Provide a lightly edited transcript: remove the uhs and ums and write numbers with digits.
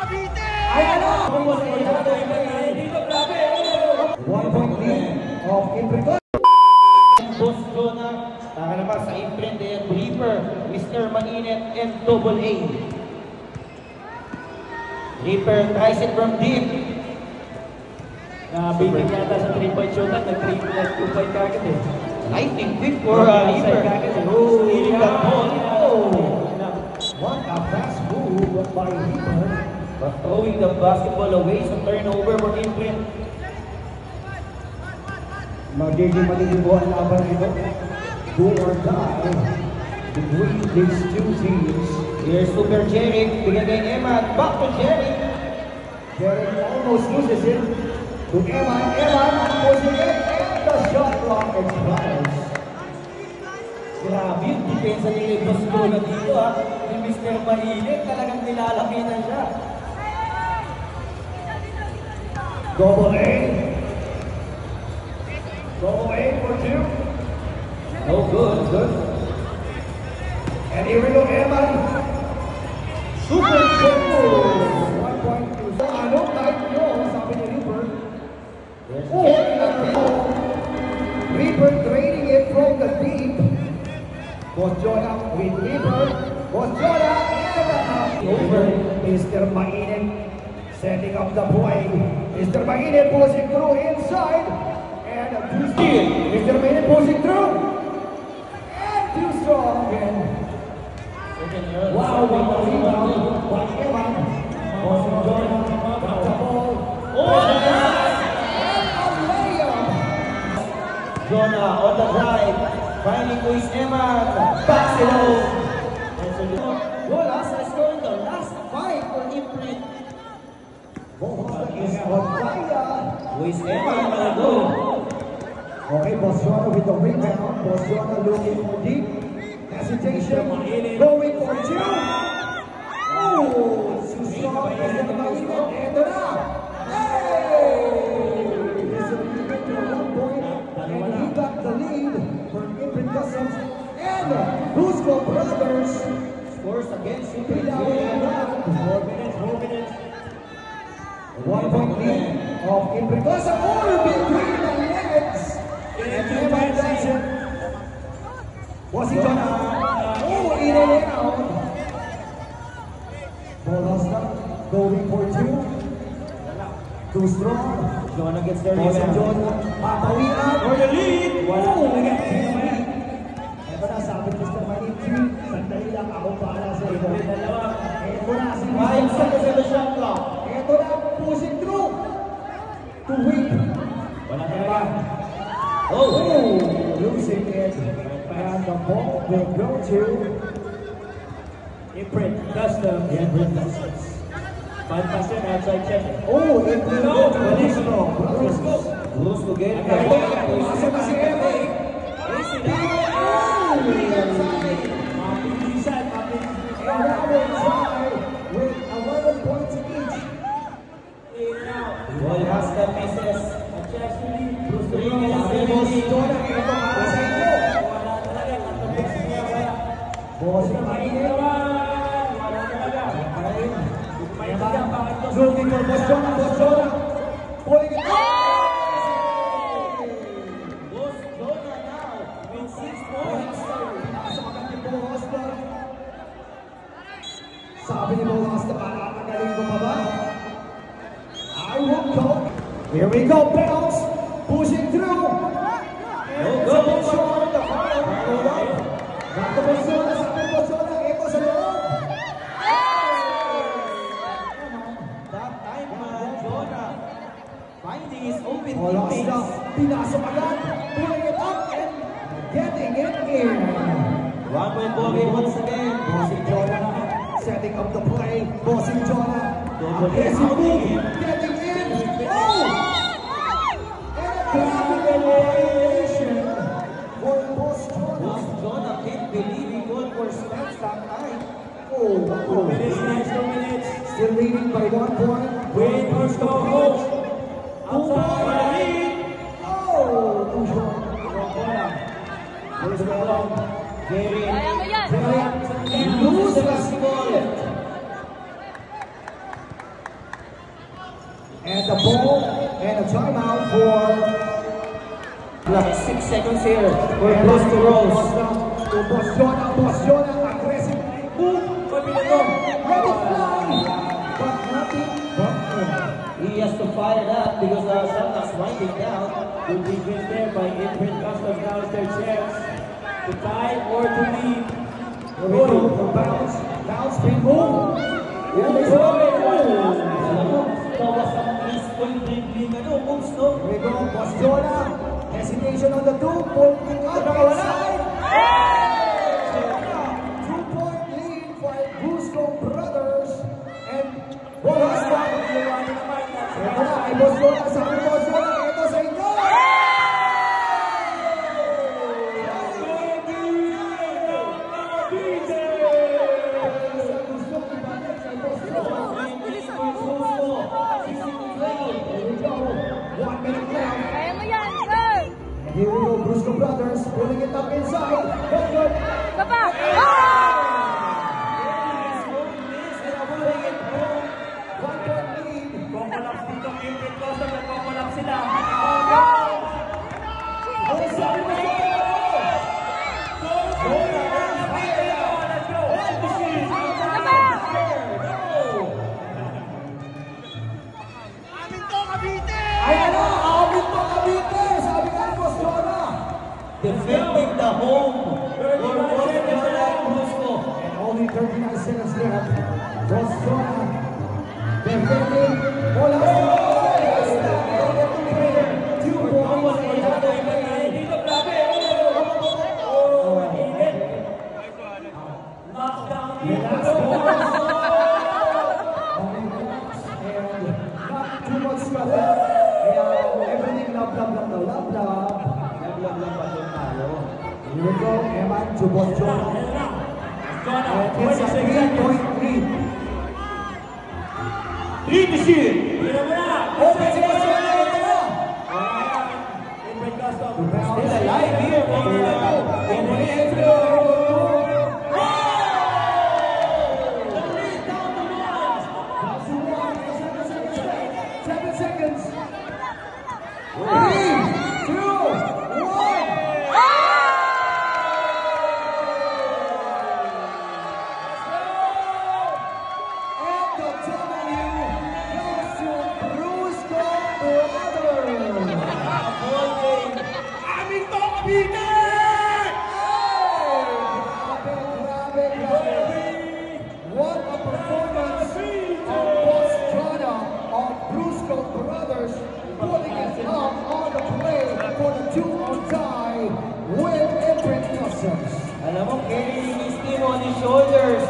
Ay, ano? 1 point lead of Imprint. Boss Jonah, nakalabas sa Imprint and Reaper, Mr. Mainit, and Double A. Reaper tries it from deep. Biting yata sa 3-point shot at nag-3 plus 2 point kagad eh. Lightning quick for Reaper. Oh, stealing that ball. What a fast move by Reaper. But throwing the basketball away sa turnover for Imprint. Magiging malilibuan laban ito. Do or die between these two teams. Here's Super Jeric, bigay kay Eman, back to Jeric. Jeric almost loses it to Eman. Eman losing it, and the shot clock expires. Grabe yung depensa ni Boss Jonah dito ni Mr. Mainit, talagang nilalakitan siya. Double A. Double A for two. No good. Good. And here we go, Eman. Super goal. 1 point to ano, kahit nyo, sabi ni Reaper. Reaper draining it from the deep. Boss Jonah with Reaper. Boss Jonah and over. Mr. Mainit setting up the play. Mr. Mainit pushing through inside. And a two-steal. Mr. Mainit pushing through. And too strong again. Wow, what a rebound by Eman. Boss Jonah got the ball. And a layup. Jonah on the drive, finding who is Eman, backs it home. Bolas has scored the last 5 for Imprint. Bolas is on fire. Who is Eman, go. Okay, Boss Jonah with the rebound. Boss Jonah looking for deep. Hesitation. Going for two. Oh, too strong. Mr. Mainit. Ito na. Hey! Mr. Mainit to 1 point. And he got the lead for Imprint Customs. And Busco Brothers Scores against Imprint. 4 minutes. 1 point lead of Imprint Customs. All between the legs. And Eman does it. Was it Jonah? Oh, in and out. Bolas going for two. Too strong. Jonah gets the Was it rebound. Jonah? Papawian. For the lead! Wala talaga. Ito na, sabi ni Mr. Mainit. Sandali lang, ako para sa ito. Ito na, si 5 seconds on the shot clock. Ito na, pushing through. To win. Wala talaga. Oh, losing it. And the ball will go to Imprint Customs. Imprint Customs. 5% outside check. Oh, Imprint Customs. Brusco again. Pumasok na si Eva. Mapilisan. Another try with 11 points each. Ball has the misses. Brusco Boss Jonah, ito para sa inyo. Boss Mainit. Looking for Boss Jonah. Pulling it up. Boss Jonah now with 6 points. Pinasok agad ni Boss. Sabi ni Boss, nakakagaling ko pa ba? I won't go. Here we go, Bells. Pushing through. And Go, go, it's a shot. The final roll up. Back to Boss Jonah. Sabi ni Boss Jonah, ito sa loob. That time, Jonah finding his open Bolas na, teammates. pinasok agad, pulling it up and getting it in. 1 point ball game once again. Bossing Jonah setting up the play. Bossing Jonah, Double aggressive A. move, getting in. Oh! And a grabbing violation for Boss Jonah. Boss Jonah can't believe he called for Spence that time. Oh, 2 minutes. still leading by 1 point. Win or score. Outside. Oh, too short. Here's the ball. Jerry. He loses the ball. And the ball and a timeout for Like 6 seconds here. We're close to Rose. to Bosjona, aggressive move. Let it fly, but nothing but He has to fire that because the shot is winding down. Good defense there by Imprint Customs. Now is their chance to tie or to lead. Here we go, the bounce, spin move. Here we go. Alam mo, tawas ang peaceful dribbling moves, no? Here we go, Bosjona. Hesitation on the 2, pulling up inside. 2-point lead for Brusco Brothers. And Bosjona. Ito na, ay Bosjona, sabi Bosjona, ito sa inyo. Here we go, Brusco Brothers pulling it up inside. Good. Defending the home. And only 39 seconds left. Bosjona defending. Here we go, Eman to Bosjona. And it's a 3-point lead. 3 to shoot. Open si Bosjona. Imprint Customs. Still alive here. What a performance of Bosjona of Brusco Brothers, putting it up on the play for the 2-on tie with Imprint Customs. Alam mo, carrying his team on his shoulders.